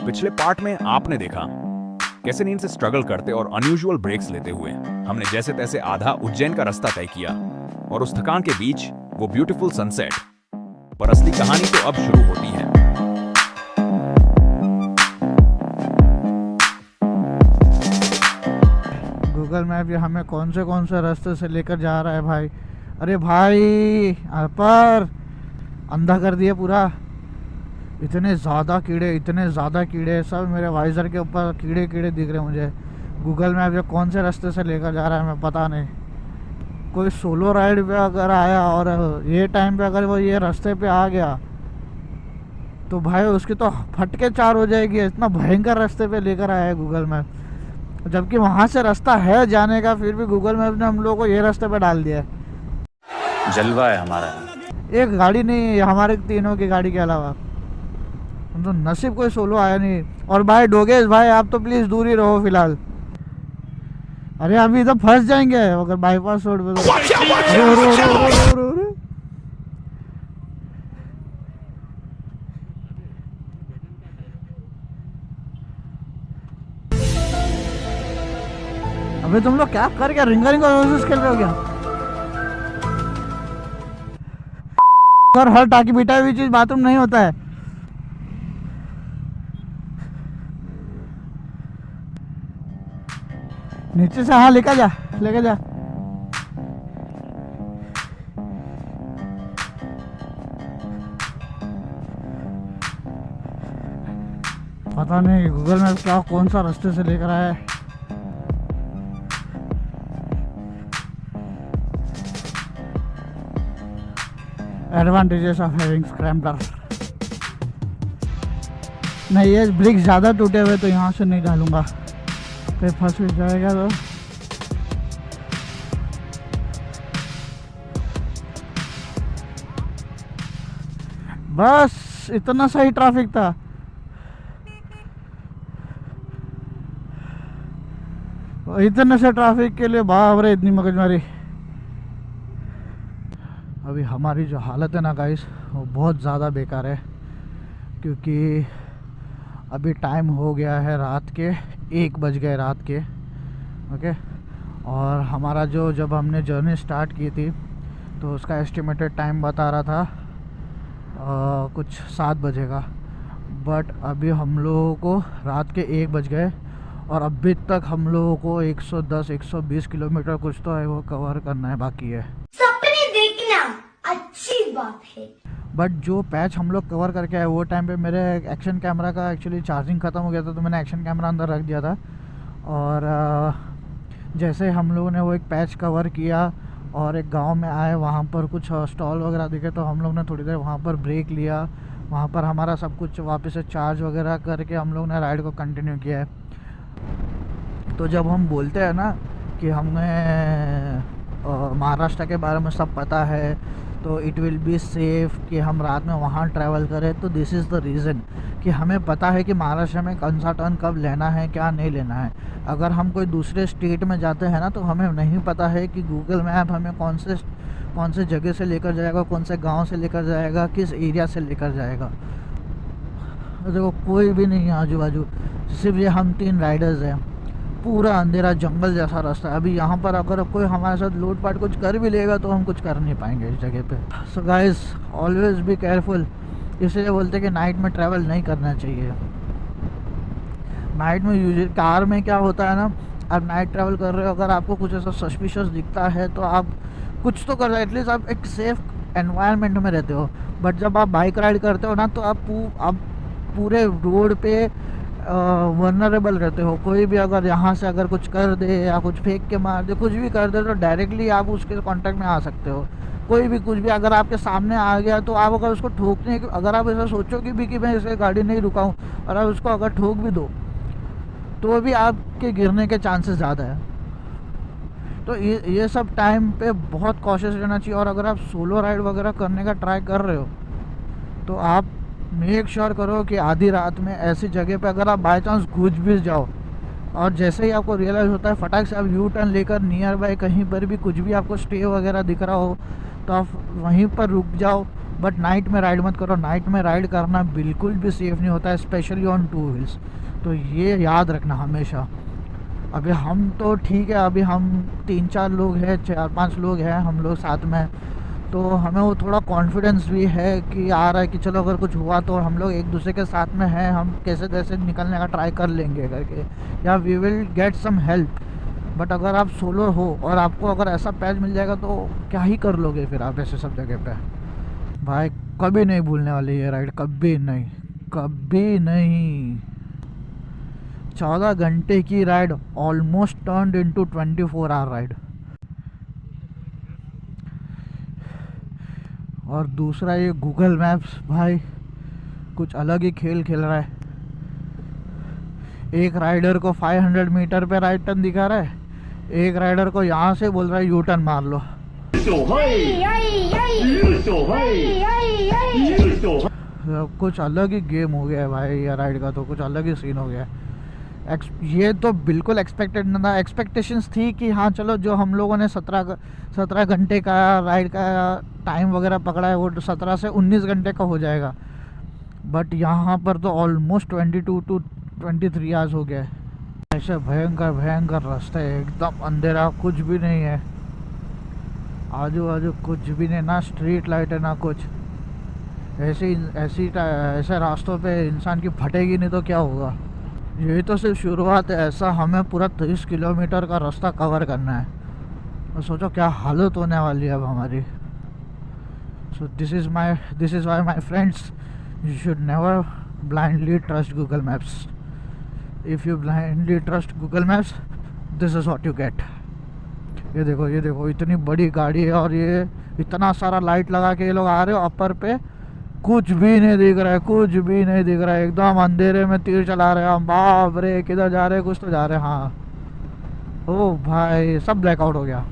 पिछले पार्ट में आपने देखा कैसे नींद से स्ट्रगल करते और अनयूजुअल ब्रेक्स लेते हुए हमने जैसे तैसे आधा उज्जैन का रास्ता तय किया और उस थकान के बीच वो ब्यूटीफुल सनसेट। पर असली कहानी तो अब शुरू होती है। गूगल मैप ये हमें कौन से रास्ते से लेकर जा रहा है भाई। अरे भाई पर अंधा कर दिया पूरा। इतने ज़्यादा कीड़े सब मेरे वाइज़र के ऊपर कीड़े दिख रहे हैं मुझे। गूगल मैप ये कौन से रास्ते से लेकर जा रहा है हमें पता नहीं। कोई सोलो राइड पे अगर आया और ये टाइम पे अगर वो ये रास्ते पे आ गया तो भाई उसकी तो फटके चार हो जाएगी। इतना भयंकर रास्ते पे लेकर आया है गूगल मैप, जबकि वहाँ से रास्ता है जाने का, फिर भी गूगल मैप ने हम लोग को ये रास्ते पे डाल दिया है। जलवा है हमारा। एक गाड़ी नहीं हमारे तीनों की गाड़ी के अलावा, तो नसीब कोई सोलो आया नहीं। और भाई डोगेश भाई आप तो प्लीज़ दूर ही रहो फिलहाल। अरे अभी तो फंस जाएंगे अगर बाईपास रोड पे तो। अबे तुम लोग क्या कर क्या रिंगा खेल रहे हो क्या? और हर टाकी बिठा हुई चीज बाथरूम नहीं होता है। नीचे से हाँ लेके जा पता नहीं गूगल मैप क्या कौन सा रास्ते से लेकर आया है। Advantages of having scrambler. नहीं ये ब्रिक्स ज़्यादा टूटे हुए तो यहाँ से नहीं डालूंगा, कहीं फंस भी जाएगा तो। बस इतना सही ट्रैफिक था। इतने से ट्रैफिक के लिए बाप रे इतनी मगजमारी। अभी हमारी जो हालत है ना गाइस वो बहुत ज़्यादा बेकार है, क्योंकि अभी टाइम हो गया है रात के 1 बज गए रात के। ओके, और हमारा जो जब हमने जर्नी स्टार्ट की थी तो उसका एस्टिमेटेड टाइम बता रहा था कुछ 7 बजे का, बट अभी हम लोगों को रात के 1 बज गए और अभी तक हम लोगों को 110-120 किलोमीटर कुछ तो है वो कवर करना है बाकी है। सपने देखना अच्छी बात है, बट जो पैच हम लोग कवर करके आए वो टाइम पे मेरे एक्शन कैमरा का एक्चुअली चार्जिंग ख़त्म हो गया था, तो मैंने एक्शन कैमरा अंदर रख दिया था। और जैसे हम लोगों ने वो एक पैच कवर किया और एक गांव में आए, वहाँ पर कुछ स्टॉल वगैरह दिखे तो हम लोग ने थोड़ी देर वहाँ पर ब्रेक लिया। वहाँ पर हमारा सब कुछ वापस से चार्ज वगैरह करके हम लोग ने राइड को कंटिन्यू किया है। तो जब हम बोलते हैं ना कि हमें महाराष्ट्र के बारे में सब पता है तो इट विल बी सेफ़ कि हम रात में वहाँ ट्रैवल करें, तो दिस इज़ द रीज़न कि हमें पता है कि महाराष्ट्र में कौन सा टर्न कब लेना है क्या नहीं लेना है। अगर हम कोई दूसरे स्टेट में जाते हैं ना तो हमें नहीं पता है कि गूगल मैप हमें कौन से जगह से लेकर जाएगा, कौन से गांव से लेकर जाएगा, किस एरिया से लेकर जाएगा। देखो कोई भी नहीं है आजू बाजू, सिर्फ ये हम 3 राइडर्स हैं। पूरा अंधेरा जंगल जैसा रास्ता है। अभी यहाँ पर अगर कोई हमारे साथ लूटपाट कुछ कर भी लेगा तो हम कुछ कर नहीं पाएंगे इस जगह पे। So guys always be careful. इसलिए बोलते हैं कि नाइट में ट्रैवल नहीं करना चाहिए। नाइट में यूजुअली कार में क्या होता है ना, आप नाइट ट्रैवल कर रहे हो, अगर आपको कुछ ऐसा सस्पिशियस दिखता है तो आप कुछ तो कर रहे हो, एटलीस्ट आप एक सेफ एनवायरनमेंट में रहते हो। बट जब आप बाइक राइड करते हो ना तो आप पूरे रोड पे वनरेबल रहते हो। कोई भी अगर यहाँ से अगर कुछ कर दे या कुछ फेंक के मार दे, कुछ भी कर दे तो डायरेक्टली आप उसके कांटेक्ट में आ सकते हो। कोई भी कुछ भी अगर आपके सामने आ गया तो आप अगर उसको ठोकने, अगर आप ऐसा सोचोगे भी कि मैं इसे गाड़ी नहीं रुकाऊं और आप उसको अगर ठोक भी दो तो भी आपके गिरने के चांसेस ज़्यादा है। तो ये सब टाइम पे बहुत कॉशियस रहना चाहिए। और अगर आप सोलो राइड वगैरह करने का ट्राई कर रहे हो तो आप मेक श्योर करो कि आधी रात में ऐसी जगह पे अगर आप बाय चांस घुस भी जाओ और जैसे ही आपको रियलाइज़ होता है फटाक से आप यू टर्न लेकर नियर बाय कहीं पर भी कुछ भी आपको स्टे वगैरह दिख रहा हो तो आप वहीं पर रुक जाओ, बट नाइट में राइड मत करो। नाइट में राइड करना बिल्कुल भी सेफ़ नहीं होता है, स्पेशली ऑन 2 व्हील्स। तो ये याद रखना हमेशा। अभी हम तो ठीक है, अभी हम 3-4 लोग हैं, 4-5 लोग हैं हम लोग साथ में, तो हमें वो थोड़ा कॉन्फिडेंस भी है कि आ रहा है कि चलो अगर कुछ हुआ तो हम लोग एक दूसरे के साथ में हैं, हम कैसे कैसे निकलने का ट्राई कर लेंगे करके, या we will get some help. But अगर आप सोलो हो और आपको अगर ऐसा पैच मिल जाएगा तो क्या ही कर लोगे फिर आप ऐसे सब जगह पे। भाई कभी नहीं भूलने वाली ये राइड, कभी नहीं, कभी नहीं। 14 घंटे की ride almost turned into 24 hour ride. और दूसरा ये गूगल मैप्स भाई कुछ अलग ही खेल खेल रहा है। एक राइडर को 500 मीटर पे राइट टर्न दिखा रहा है, एक राइडर को यहाँ से बोल रहा है यू टर्न मार लो। कुछ अलग ही गेम हो गया है भाई, ये राइड का तो कुछ अलग ही सीन हो गया है। ये तो बिल्कुल एक्सपेक्टेड ना था। एक्सपेक्टेशंस थी कि हाँ चलो जो हम लोगों ने 17 घंटे का राइड का टाइम वगैरह पकड़ा है वो 17 से 19 घंटे का हो जाएगा, बट यहाँ पर तो ऑलमोस्ट 22 to 23 आवर्स हो गया है। ऐसे भयंकर भयंकर रास्ता है, एकदम अंधेरा, कुछ भी नहीं है आजू बाजू, कुछ भी नहीं, ना स्ट्रीट लाइट है ना कुछ। ऐसे रास्तों पे इंसान की फटेगी नहीं तो क्या होगा। यही तो सिर्फ शुरुआत है, ऐसा हमें पूरा 30 किलोमीटर का रास्ता कवर करना है। और सोचो क्या हालत होने वाली है अब हमारी। So this is why my friends, you should never blindly trust Google maps. If you blindly trust Google maps, this is what you get. ये देखो इतनी बड़ी गाड़ी है और ये इतना सारा लाइट लगा के ये लोग आ रहे हो अपर पे, कुछ भी नहीं दिख रहा है, कुछ भी नहीं दिख रहा है, एकदम अंधेरे में तीर चला रहे हैं हम। बाप रे किधर जा रहे हैं, कुछ तो जा रहे हैं। हाँ ओ भाई सब ब्लैकआउट हो गया।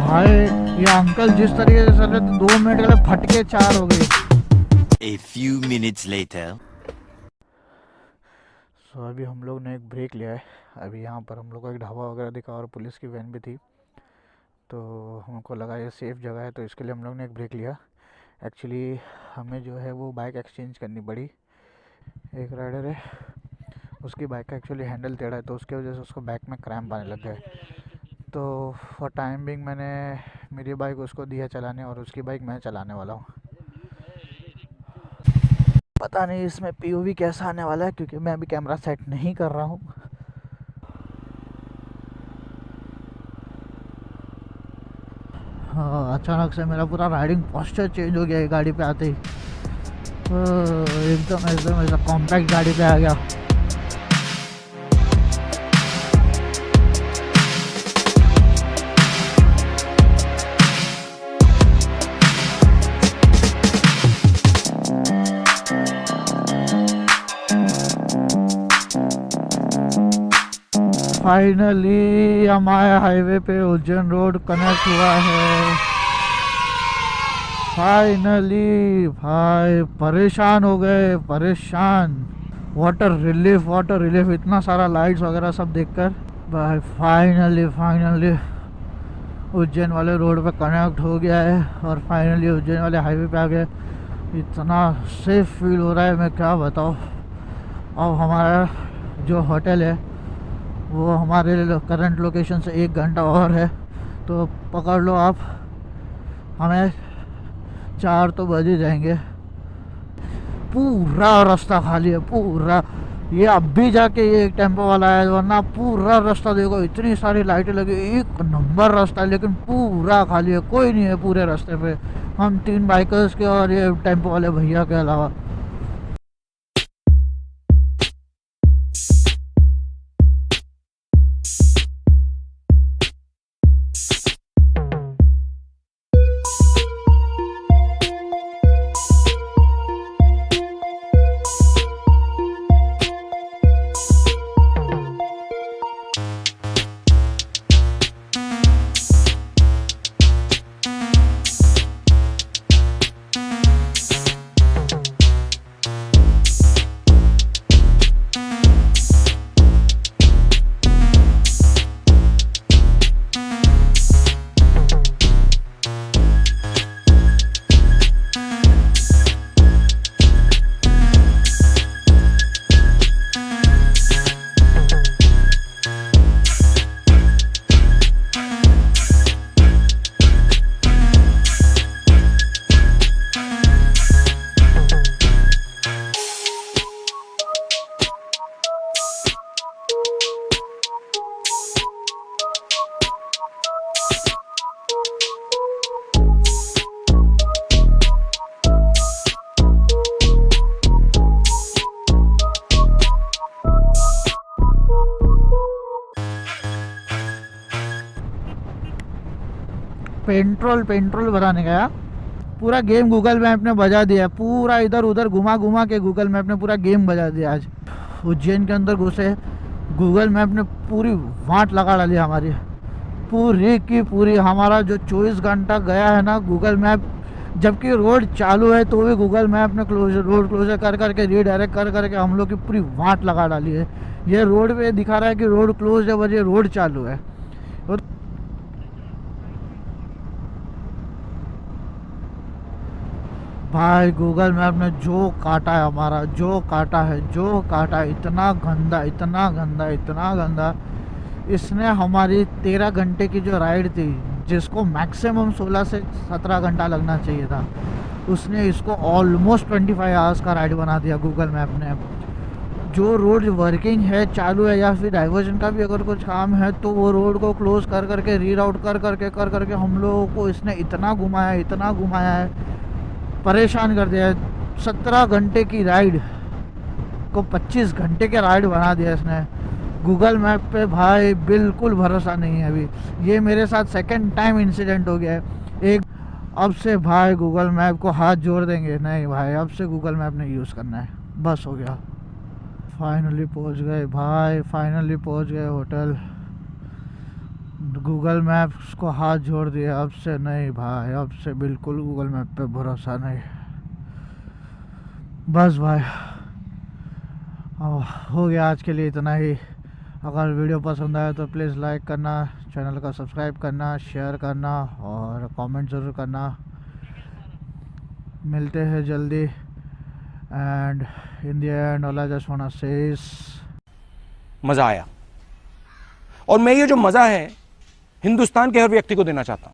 भाई ये अंकल जिस तरीके से चल रहे थे 2 मिनट के लिए फटके 4 हो गई। A few minutes later. सो अभी हम लोग ने एक ब्रेक लिया है। अभी यहाँ पर हम लोग को एक ढाबा वगैरह दिखा और पुलिस की वैन भी थी, तो हमको लगा ये सेफ़ जगह है, तो इसके लिए हम लोग ने एक ब्रेक लिया। एक्चुअली हमें जो है वो बाइक एक्सचेंज करनी पड़ी। एक राइडर है, उसकी बाइक का एक्चुअली हैंडल टेढ़ा है, तो उसकी वजह से उसको बैक में क्रैम्प आने लग गए। तो फॉर टाइम बिंग मैंने मेरी बाइक उसको दिया चलाने और उसकी बाइक मैं चलाने वाला हूँ। पता नहीं इसमें पीओवी कैसा आने वाला है, क्योंकि मैं अभी कैमरा सेट नहीं कर रहा हूँ। हाँ अचानक से मेरा पूरा राइडिंग पोस्चर चेंज हो गया है गाड़ी पे आते ही। एकदम ऐसा कॉम्पैक्ट गाड़ी पे आ गया। फाइनली हमारे हाईवे पे उज्जैन रोड कनेक्ट हुआ है। फाइनली भाई परेशान हो गए, परेशान। वाटर रिलीफ इतना सारा लाइट्स वगैरह सब देखकर भाई फाइनली उज्जैन वाले रोड पे कनेक्ट हो गया है और फाइनली उज्जैन वाले हाईवे पे आ गए। इतना सेफ फील हो रहा है, मैं क्या बताऊँ। अब हमारा जो होटल है वो हमारे करंट लोकेशन से 1 घंटा और है, तो पकड़ लो आप, हमें 4 तो बज ही जाएंगे। पूरा रास्ता खाली है, पूरा। ये अब भी जाके ये एक टेम्पो वाला है, वरना पूरा रास्ता देखो इतनी सारी लाइटें लगी, एक नंबर रास्ता है, लेकिन पूरा खाली है, कोई नहीं है पूरे रास्ते पे। हम 3 बाइकर्स के और ये टेम्पो वाले भैया के अलावा। पेट्रोल भराने गया, पूरा गेम गूगल मैप ने बजा दिया, पूरा इधर उधर घुमा घुमा के गूगल मैप ने पूरा गेम बजा दिया। आज उज्जैन के अंदर घुसे, गूगल मैप ने पूरी वाट लगा डाली हमारी, पूरी की पूरी। हमारा जो 24 घंटा गया है ना गूगल मैप, जबकि रोड चालू है तो भी गूगल मैप ने रोड क्लोजर कर करके रीडायरेक्ट कर करके हम लोग की पूरी वाट लगा डाली है। ये रोड पे दिखा रहा है कि रोड क्लोज है, बट ये रोड चालू है। और भाई गूगल मैप ने जो काटा है हमारा, जो काटा है, इतना गंदा, इतना गंदा, इतना गंदा। इसने हमारी 13 घंटे की जो राइड थी, जिसको मैक्सिमम 16 से 17 घंटा लगना चाहिए था, उसने इसको ऑलमोस्ट 25 आवर्स का राइड बना दिया गूगल मैप ने। जो रोड वर्किंग है, चालू है, या फिर डाइवर्जन का भी अगर कुछ काम है तो वो रोड को क्लोज कर करके रीराउट कर करके हम लोगों को इसने इतना घुमाया है, परेशान कर दिया है। 17 घंटे की राइड को 25 घंटे के राइड बना दिया इसने। गूगल मैप पे भाई बिल्कुल भरोसा नहीं है अभी। ये मेरे साथ सेकंड टाइम इंसिडेंट हो गया है। एक अब से भाई गूगल मैप को हाथ जोड़ देंगे, नहीं भाई अब से गूगल मैप नहीं यूज़ करना है, बस हो गया। फाइनली पहुंच गए भाई, फाइनली पहुंच गए होटल। गूगल मैप्स को हाथ जोड़ दिया, अब से नहीं भाई, अब से बिल्कुल गूगल मैप पे भरोसा नहीं, बस भाई। हो गया आज के लिए इतना ही। अगर वीडियो पसंद आया तो प्लीज़ लाइक करना, चैनल का सब्सक्राइब करना, शेयर करना और कमेंट ज़रूर करना। मिलते हैं जल्दी। And in the end all I just want to say मजा आया, और मैं ये जो मजा है हिंदुस्तान के हर व्यक्ति को देना चाहता हूं।